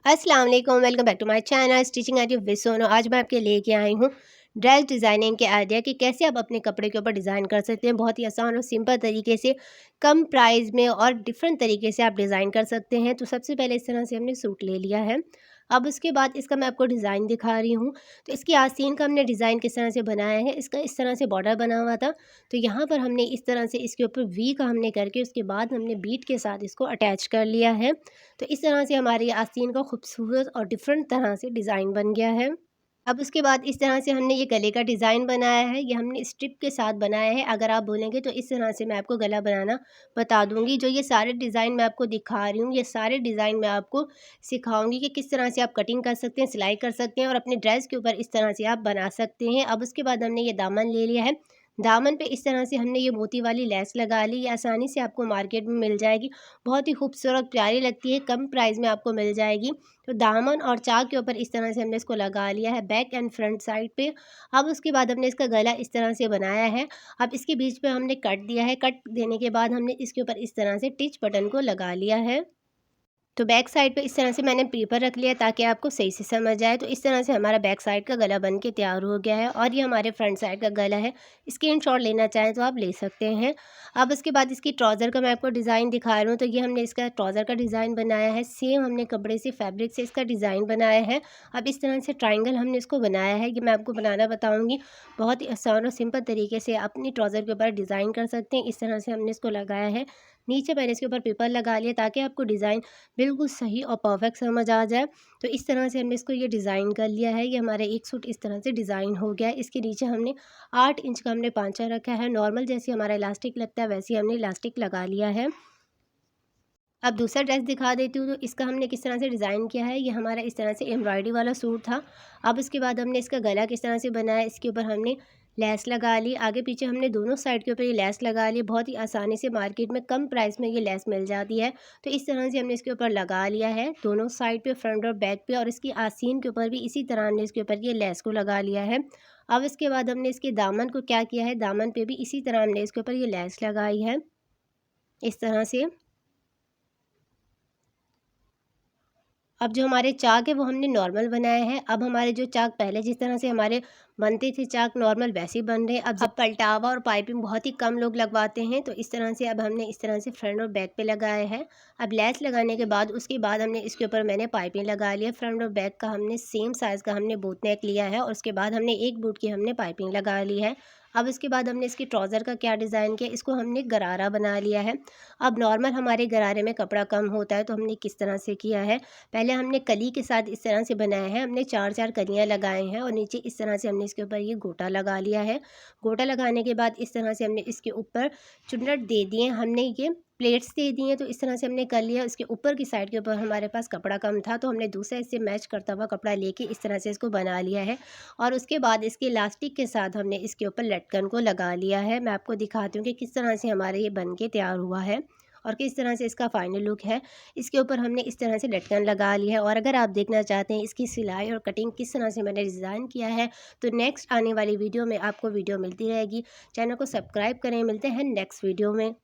अस्सलाम वालेकुम, welcome back to my channel stitching art with Sono. आज मैं आपके लेके आई हूँ ड्रेस डिज़ाइनिंग के आइडिया कि कैसे आप अपने कपड़े के ऊपर डिज़ाइन कर सकते हैं। बहुत ही आसान और सिंपल तरीके से, कम प्राइस में और डिफरेंट तरीके से आप डिज़ाइन कर सकते हैं। तो सबसे पहले इस तरह से हमने सूट ले लिया है। अब उसके बाद इसका मैं आपको डिज़ाइन दिखा रही हूँ। तो इसकी आस्तीन का हमने डिज़ाइन किस तरह से बनाया है, इसका इस तरह से बॉर्डर बना हुआ था। तो यहाँ पर हमने इस तरह से इसके ऊपर वी का हमने करके उसके बाद हमने बीट के साथ इसको अटैच कर लिया है। तो इस तरह से हमारी आस्तीन का खूबसूरत और डिफरेंट तरह से डिज़ाइन बन गया है। अब उसके बाद इस तरह से हमने ये गले का डिज़ाइन बनाया है, ये हमने स्ट्रिप के साथ बनाया है। अगर आप बोलेंगे तो इस तरह से मैं आपको गला बनाना बता दूँगी। जो ये सारे डिज़ाइन मैं आपको दिखा रही हूँ, ये सारे डिज़ाइन मैं आपको सिखाऊँगी कि किस तरह से आप कटिंग कर सकते हैं, सिलाई कर सकते हैं और अपने ड्रेस के ऊपर इस तरह से आप बना सकते हैं। अब उसके बाद हमने ये दामन ले लिया है। दामन पे इस तरह से हमने ये मोती वाली लेस लगा ली, ये आसानी से आपको मार्केट में मिल जाएगी। बहुत ही खूबसूरत प्यारी लगती है, कम प्राइस में आपको मिल जाएगी। तो दामन और चाक के ऊपर इस तरह से हमने इसको लगा लिया है बैक एंड फ्रंट साइड पे। अब उसके बाद हमने इसका गला इस तरह से बनाया है। अब इसके बीच में हमने कट दिया है, कट देने के बाद हमने इसके ऊपर इस तरह से टिच बटन को लगा लिया है। तो बैक साइड पे इस तरह से मैंने पेपर रख लिया ताकि आपको सही से समझ आए। तो इस तरह से हमारा बैक साइड का गला बन के तैयार हो गया है और ये हमारे फ्रंट साइड का गला है। स्क्रीनशॉट लेना चाहें तो आप ले सकते हैं। अब उसके बाद इसकी ट्राउज़र का मैं आपको डिज़ाइन दिखा रही हूँ। तो ये हमने इसका ट्राउज़र का डिज़ाइन बनाया है, सेम हमने कपड़े से फैब्रिक से इसका डिज़ाइन बनाया है। अब इस तरह से ट्राइंगल हमने इसको बनाया है, ये मैं आपको बनाना बताऊँगी। बहुत ही आसान और सिंपल तरीके से अपनी ट्राउज़र के ऊपर डिज़ाइन कर सकते हैं। इस तरह से हमने इसको लगाया है। नीचे मैंने इसके ऊपर पेपर लगा लिया ताकि आपको डिज़ाइन बिल्कुल सही और परफेक्ट समझ आ जाए। तो इस तरह से हमने इसको ये डिज़ाइन कर लिया है। ये हमारा एक सूट इस तरह से डिज़ाइन हो गया है। इसके नीचे हमने 8 इंच का हमने पाँचा रखा है। नॉर्मल जैसे हमारा इलास्टिक लगता है वैसे ही हमने इलास्टिक लगा लिया है। अब दूसरा ड्रेस दिखा देती हूँ। तो इसका हमने किस तरह से डिज़ाइन किया है। ये हमारा इस तरह से एम्ब्रॉयडरी वाला सूट था। अब उसके बाद हमने इसका गला किस तरह से बनाया, इसके ऊपर हमने लेस लगा ली। आगे पीछे हमने दोनों साइड के ऊपर ये लेस लगा ली। बहुत ही आसानी से मार्केट में कम प्राइस में ये लेस मिल जाती है। तो इस तरह से हमने इसके ऊपर लगा लिया है दोनों साइड पे, फ्रंट और बैक पे। और इसकी आस्तीन के ऊपर भी इसी तरह हमने इसके ऊपर ये लेस को लगा लिया है। अब इसके बाद हमने इसके दामन को क्या किया है, दामन पे भी इसी तरह हमने इसके ऊपर ये लेस लगाई है इस तरह से। अब जो हमारे चाक है वो हमने नॉर्मल बनाए हैं। अब हमारे जो चाक पहले जिस तरह से हमारे बनते थे चाक नॉर्मल, वैसे ही बन रहे हैं। अब पलटावा और पाइपिंग बहुत ही कम लोग लगवाते हैं। तो इस तरह से अब हमने इस तरह से फ्रंट और बैक पे लगाए हैं। अब लेस लगाने के बाद उसके बाद हमने इसके ऊपर मैंने पाइपिंग लगा लिया। फ्रंट और बैक का हमने सेम साइज़ का हमने बोट नेक लिया है और उसके बाद हमने एक बूट की हमने पाइपिंग लगा ली है। अब इसके बाद हमने इसकी ट्राउज़र का क्या डिज़ाइन किया, इसको हमने गरारा बना लिया है। अब नॉर्मल हमारे गरारे में कपड़ा कम होता है तो हमने किस तरह से किया है, पहले हमने कली के साथ इस तरह से बनाया है। हमने 4-4 कलियाँ लगाए हैं और नीचे इस तरह से हमने इसके ऊपर ये गोटा लगा लिया है। गोटा लगाने के बाद इस तरह से हमने इसके ऊपर चुन्नट दे दिए, हमने ये प्लेट्स दे दी हैं। तो इस तरह से हमने कर लिया। इसके ऊपर की साइड के ऊपर हमारे पास कपड़ा कम था तो हमने दूसरा इससे मैच करता हुआ कपड़ा लेके इस तरह से इसको बना लिया है। और उसके बाद इसके इलास्टिक के साथ हमने इसके ऊपर लटकन को लगा लिया है। मैं आपको दिखाती हूँ कि किस तरह से हमारा ये बन के तैयार हुआ है और किस तरह से इसका फाइनल लुक है। इसके ऊपर हमने इस तरह से लटकन लगा ली है। और अगर आप देखना चाहते हैं इसकी सिलाई और कटिंग किस तरह से मैंने डिज़ाइन किया है तो नेक्स्ट आने वाली वीडियो में आपको वीडियो मिलती रहेगी। चैनल को सब्सक्राइब करें। मिलते हैं नेक्स्ट वीडियो में।